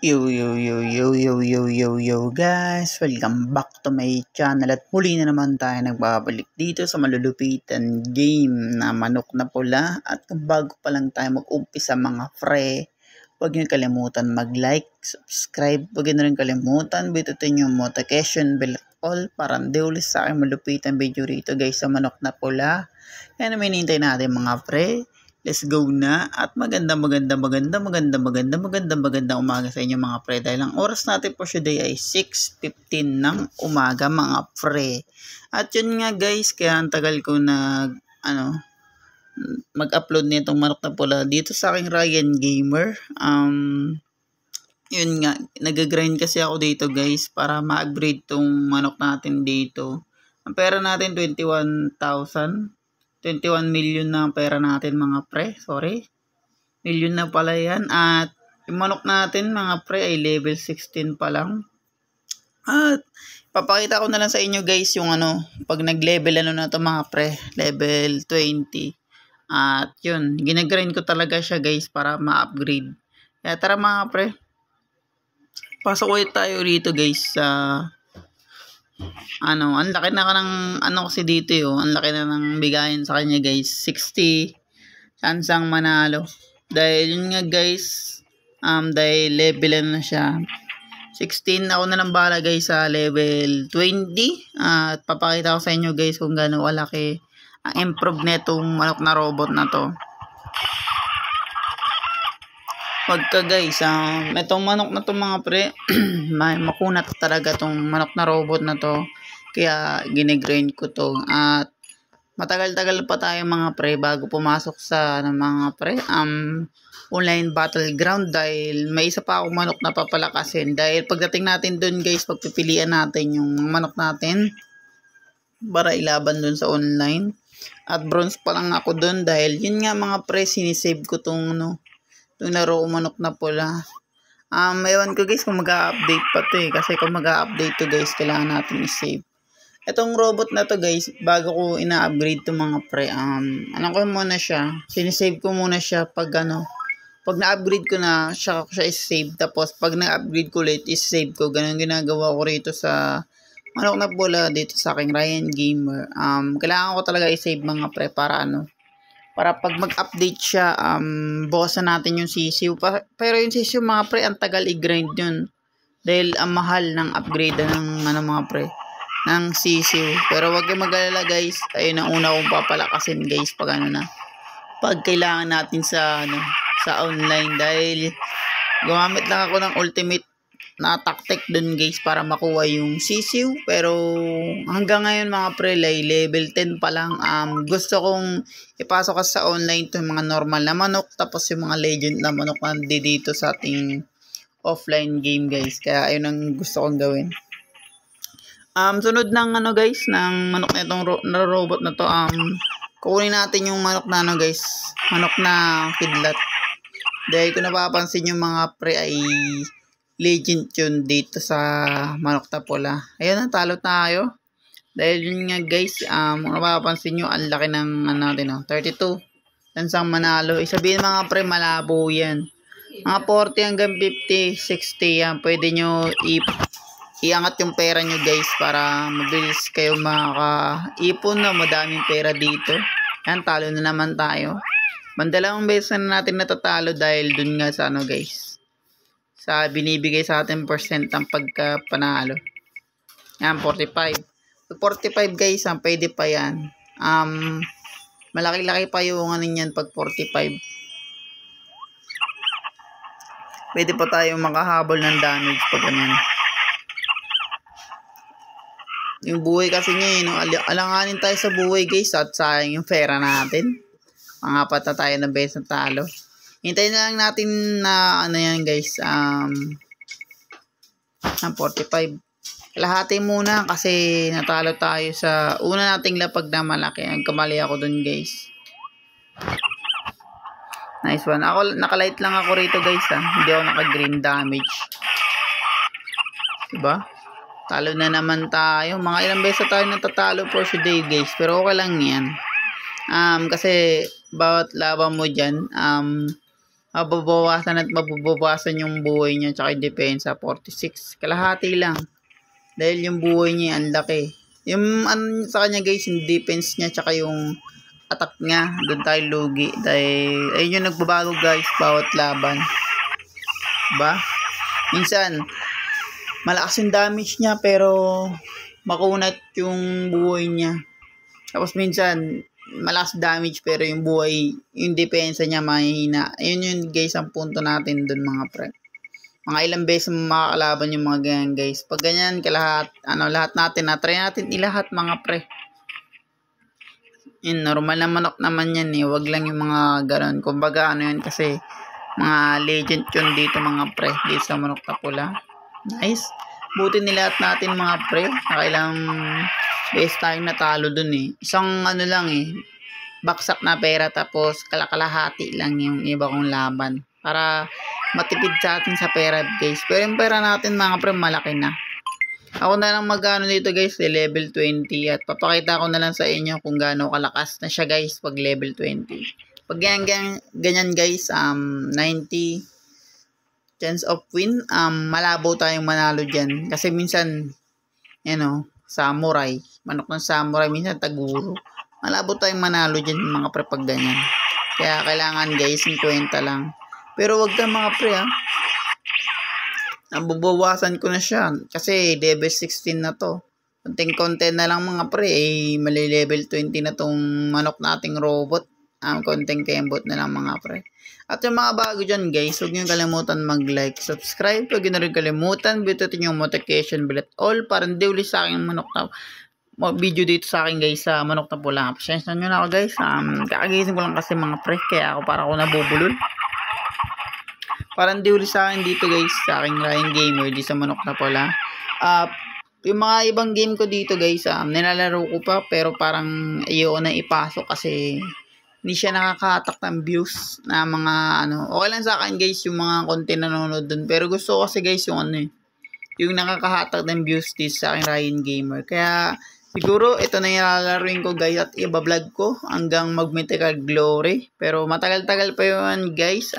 Yo guys, welcome back to my channel at muli na naman tayo nagbabalik dito sa malulupitan game na manok na pula. At kung bago pa lang tayo mag-umpisa mga pre, huwag niyo kalimutan mag-like, subscribe, huwag niyo rin kalimutan bitutin yung notification bell at all para hindi ulit sa aking malupitan video rito guys sa manok na pula. Kaya naman hinihintay natin mga pre. Let's go na at magandang umaga sa inyo mga pre dahil ang oras natin po today ay 6:15 ng umaga mga pre. At yun nga guys, kaya ang tagal ko mag-upload nitong manok na pula dito sa aking Ryan Gamer. Yun nga, nag-grind kasi ako dito guys para ma-upgrade tong manok natin dito. Ang pera natin 21 million na ang pera natin mga pre, million na pala yan. At yung manok natin mga pre ay level 16 pa lang. At papakita ko na lang sa inyo guys yung pag nag-level na to mga pre, level 20. At yun, ginagrind ko talaga siya guys para ma-upgrade. Kaya tara mga pre, pasok ulit tayo rito guys sa ang laki na ng kasi dito ang laki na ng bigayan sa kanya guys, 60 chansang manalo. Dahil yun nga guys, dahil level na siya 16, ako na lang bahala guys sa level 20. At papakita ko sa inyo guys kung gaano kalaki ang improve netong manok na robot na to. Pagka guys, itong manok na to mga pre, makunat talaga tong manok na robot na to. Kaya ginigrind ko to. At matagal-tagal pa tayo mga pre bago pumasok sa mga pre online battleground. Dahil may isa pa akong manok na papalakasin. Dahil pagdating natin dun guys, pagpipilian natin yung manok natin para ilaban dun sa online. At bronze pa lang ako dun dahil yun nga mga pre, sinisave ko tong yung laro ko manok na pula. Ewan ko guys kung mag-update pa to kasi kung mag-update to guys, kailangan natin i-save. Itong robot na to guys, bago ko ina-upgrade to mga pre, ko muna siya, sinisave ko muna siya pag pag na-upgrade ko na siya i-save. Tapos pag na-upgrade ko ulit, i-save ko. Ganun ginagawa ko rito sa manok na pula dito sa aking Ryan Gamer. Kailangan ko talaga i-save mga pre para para pag mag-update siya, bawasan natin yung sisiw. Pero yung sisiw mga pre, ang tagal i-grind yun. Dahil ang mahal ng upgrade ng mga pre, ng sisiw. Pero wag kayong mag-alala guys, ayun ang una kong papalakasin guys pag pag kailangan natin sa online. Dahil gumamit lang ako ng ultimate na tactic dun guys para makuha yung sisiw. Pero hanggang ngayon mga pre, level 10 pa lang. Gusto kong ipasok sa online to yung mga normal na manok, tapos yung mga legend na manok na dito sa ating offline game guys. Kaya ayun ang gusto kong gawin. Sunod ng guys, ng manok na itong robot na to, kukunin natin yung manok na guys, manok na kidlat. Dahil kung napapansin yung mga pre ay legend yun dito sa manok na pula. Ayun, talo tayo. Dahil yun nga guys, mapapansin nyo, ang laki ng 32. Lansang manalo. Isabihin mga pre, malabo yan. Mga 40 hanggang 50, 60 yan. Pwede nyo iangat yung pera nyo guys para mabilis kayo makaipon na madaming pera dito. Yan, talo na naman tayo. Bandalawang beses na natin natatalo dahil dun nga sa guys, sa binibigay sa atin percent ang pagkapanalo. Yan, 45. 45 guys, pwede pa yan. Malaki-laki pa yung yan pag 45. Pwede pa tayong makahabol ng damage pag Yung buhay kasi niya, alanganin tayo sa buhay guys at sayang yung pera natin. Pangapat na tayo ng beses na talo. Hintayin na lang natin na yan guys, 45. Lahati muna kasi natalo tayo sa una nating lapag na malaki. Nagkamali ako dun guys. Nice one. Ako, nakalight lang ako rito guys Hindi ako naka-green damage. Diba? Talo na naman tayo. Mga ilang beses tayo natatalo for today guys. Pero okay lang yan. Kasi bawat laban mo dyan, mababawasan at mababawasan yung buhay niya tsaka yung depensa. 46. Kalahati lang. Dahil yung buhay niya ang laki. Yung sa kanya guys, yung defense niya tsaka yung attack niya, doon tayo lugi. Dahil ayun yung nagbabago guys bawat laban. Diba? Minsan, malakas yung damage niya pero makunat yung buhay niya. Tapos minsan, malakas damage pero yung buhay, yung depensa niya mahina. Ayun yun guys ang punto natin doon mga pre. Mga ilang beses makakalaban yung mga ganyan guys. Pag ganyan lahat natin try natin ilahat mga pre. Yun, normal na manok naman yan eh. Wag lang yung mga ganon. Kumbaga yun kasi mga legend yun dito mga pre. Dito sa manok na pula. Nice. Buti nilahat natin mga pre. Nakailang beses tayong natalo dun eh. Isang lang eh. Baksak na pera tapos kalakalahati lang yung iba kong laban. Para matipid sa atin sa pera guys. Pero yung pera natin mga pre malaki na. Ako na lang magano dito guys, level 20 at papakita ko na lang sa inyo kung gaano kalakas na siya guys pag level 20. Pag ganyan guys, 90 chance of win, malabo tayong manalo diyan kasi minsan samurai, manok ng samurai minsan taguro. Malabo tayong manalo diyan mga pre pag ganyan. Kaya kailangan guys 50 lang. Pero wag ka mga pre nabubawasan ko na siya kasi level 16 na to. Konting-konti na lang mga pre mali level 20 na tong manok nating robot. Konting kembot na lang mga pre. At yung mga bago dyan guys, huwag nyo kalimutan mag-like, subscribe. Huwag nyo rin kalimutan bitutin yung notification bell at all para hindi ulit sa aking manok na video dito sa akin guys sa manok na pula. Pasensya nyo na ako guys. Kakagising ko lang kasi mga pre kaya para ako nabubulol. Parang di ulit sa akin dito guys sa aking Ryan Gamer di sa manok na pula. Yung mga ibang game ko dito guys nilalaro ko pa pero parang ayoko na ipasok kasi hindi siya nakakahatak ng views na mga okay lang sa akin guys yung mga content na nanonood dun pero gusto ko kasi guys yung yung nakakahatak ng views dito sa aking Ryan Gamer. Kaya siguro ito na yung lalaruin ko guys at iba-vlog ko hanggang mag-mythical glory pero matagal-tagal pa yun guys.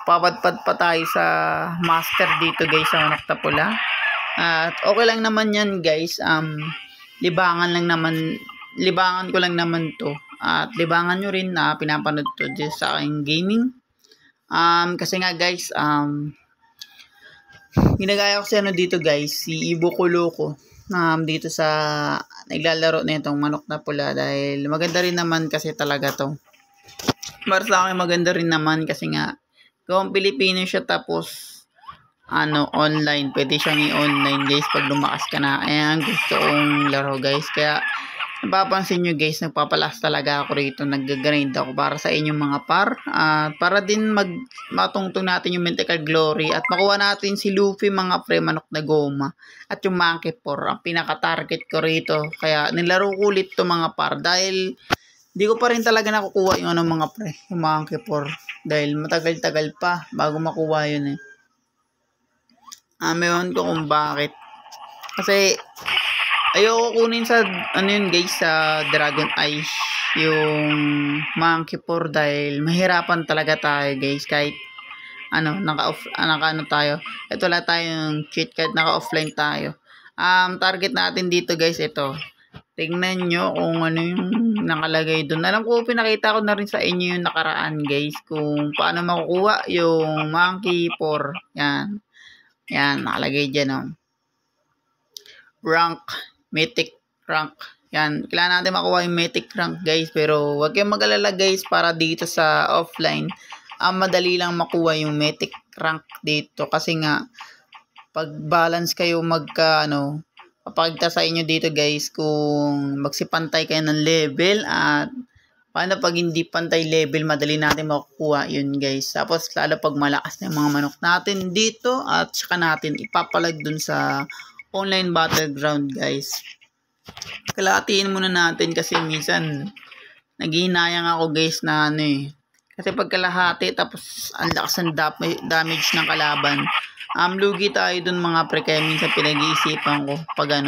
Papadpad pa tayo sa master dito guys sa manok na pula. At okay lang naman yan guys. Libangan ko lang naman to. At libangan nyo rin na pinapanood to dito sa aking gaming. Kasi nga guys, ginagaya ko si dito guys, si Ibo Kuloko. Dito sa naglalaro na itong manok na pula dahil maganda rin naman kasi talaga to. Para sa akin maganda rin naman kasi nga kung Pilipino siya tapos online, pwede siyang i-online guys pag lumakas ka na. Ayan, gusto kong laro guys. Kaya napapansin nyo guys, nagpapalas talaga ako rito. Nag-grind ako para sa inyong mga par. Para din matungtong natin yung mythical glory at makuha natin si Luffy mga pre, manok na goma. At yung monkey por, ang pinaka-target ko rito. Kaya nilaro ko ulit to mga par dahil di ko pa rin talaga nakukuha yung mga pre, yung monkey por. Dahil matagal-tagal pa bago makuha yun eh. Meron ko kung bakit. Kasi ayoko kunin sa yun guys sa Dragon Eyes yung monkey por dahil mahirapan talaga tayo guys kahit naka tayo. Ito wala tayong cheat kahit naka-offline tayo. Target natin dito guys ito. Tingnan nyo kung ano yung nakalagay doon. Alam ko, pinakita ko na rin sa inyo yung nakaraan guys kung paano makukuha yung monkey por. Yan. Yan, nakalagay dyan rank, mythic rank. Yan, kailangan natin makuha yung mythic rank guys. Pero huwag kayong mag-alala guys para dito sa offline. Madali lang makuha yung mythic rank dito. Kasi nga, pag balance kayo papakita sa inyo dito guys kung magsipantay kayo ng level at paano pag hindi pantay level madali natin makukuha yun guys. Tapos lalo pag malakas na yung mga manok natin dito at saka natin ipapalag dun sa online battleground guys. Kalahatiin muna natin kasi minsan naghihinayang ako guys na kasi pag kalahati tapos ang lakas ng damage ng kalaban. Lugi tayo dun mga pre kaya minsan pinag-iisipan ko pag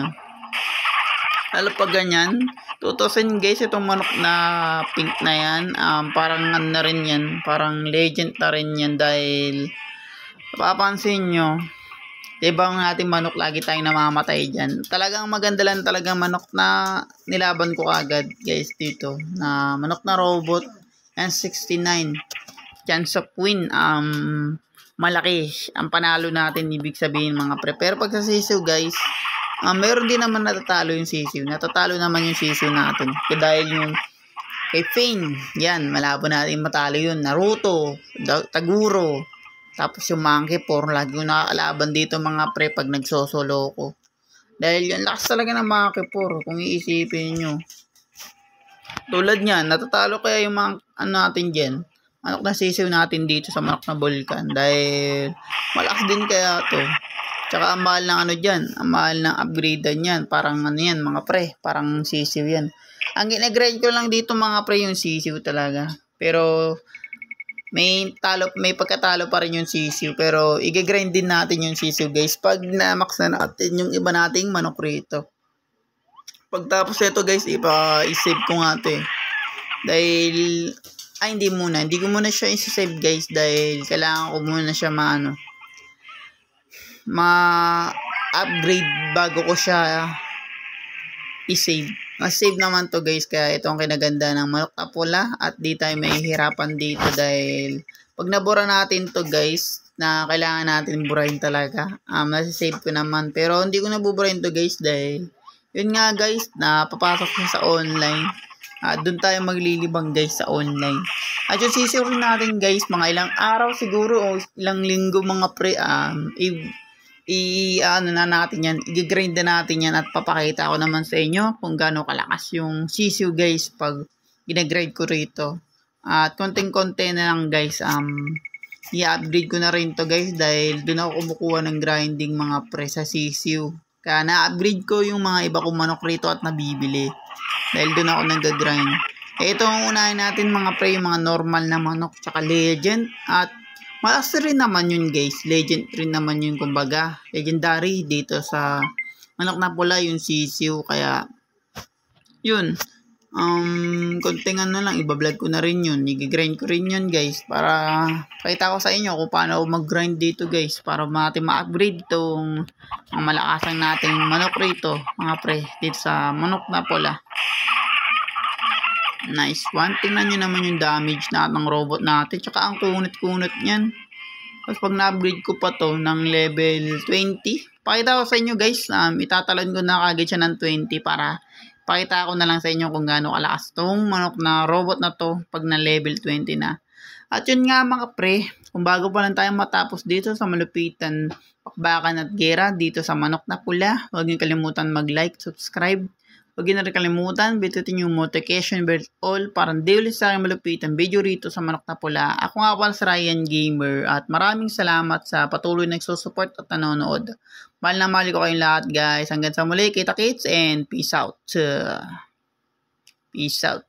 Lalo pag ganyan, 2,000 guys, itong manok na pink na yan, parang ano na rin yan, parang legend na rin yan dahil papansin nyo, ibang ating manok lagi tayong namamatay dyan. Talagang maganda lang talagang manok na nilaban ko agad guys dito, na manok na robot, and 69 chance of win, malaki ang panalo natin, ibig sabihin mga pre. Pero pag sa sisiw guys, meron din naman natatalo yung sisiw. Natatalo naman yung sisiw natin. Kaya dahil yung kay Fane, yan, malabo natin matalo yun. Naruto, Taguro, tapos yung Monkey 4, lagi yung nakakalaban dito mga pre pag nagsosolo ko. Dahil yung lakas talaga ng Monkey 4, kung iisipin nyo. Tulad niyan, natatalo kaya yung mga ano natin dyan, manok na sisiw natin dito sa manok na Vulcan. Dahil malakas din kaya to. Tsaka ang mahal ng ano dyan, ang mahal ng upgrade yan. Parang ano yan mga pre, parang sisiw yan. Ang ginagrade ko lang dito mga pre yung sisiw talaga. Pero may pagkatalo pa rin yung sisiw. Pero i-grind din natin yung sisiw guys pag na-max na natin yung iba nating manok rito. Pagtapos ito guys, i-save ko nga ito eh. Dahil, hindi ko muna siya i-save guys dahil kailangan ko muna siya ma-upgrade bago ko siya i-save. Ma-save naman to guys, kaya ito ang kinaganda ng manok na pula at di tayo mahihirapan dito dahil pag nabura natin to guys, na kailangan natin burahin talaga, nasi-save ko naman. Pero hindi ko nabuburahin to guys dahil yun nga guys, napapasok siya sa online. Doon tayo maglilibang guys sa online. At yung sisiw rin natin guys, mga ilang araw siguro o ilang linggo mga pre, i-grind na natin yan at papakita ko naman sa inyo kung gaano kalakas yung sisiw guys pag ginagrind ko rito. At konting-konti na lang guys, i-upgrade ko na rin to guys dahil doon ako kumukuha ng grinding mga pre sa sisiw. Kaya na-upgrade ko yung mga iba kong manok rito at nabibili dahil doon ako nag-grind. Ito ang unahin natin mga pre, yung mga normal na manok tsaka legend. At malakas rin naman yun guys, legend rin naman yun, kumbaga legendary dito sa manok na pula yung sisiw. Kaya yun, konting ano lang, ibablog ko na rin yun, i-grind ko rin yun guys para pakita ko sa inyo kung paano mag-grind dito guys para natin ma-upgrade itong mga malakasang nating manok rito mga pre dito sa manok na pula. Nice one. Tingnan nyo naman yung damage ng robot natin. Tsaka ang kunot-kunot nyan. Tapos pag na-upgrade ko pa to ng level 20, pakita ko sa inyo guys. Itatalan ko na kagad siya ng 20 para pakita ko na lang sa inyo kung gaano kalakas tong manok na robot na to pag na level 20 na. At yun nga mga pre, kung bago pa lang tayo matapos dito sa malupitan pakbakan at gera dito sa manok na pula, huwag niyo kalimutan mag-like, subscribe. Huwag niyo na rin kalimutan, bitutin yung notification bell all para hindi ulit sa aking malupitan video rito sa manok na pula. Ako nga pala si Ryan Gamer at maraming salamat sa patuloy na nagsusupport at nanonood. Mahal na mahal ko kayong lahat guys. Hanggang sa muli, kita-kits and peace out. Peace out.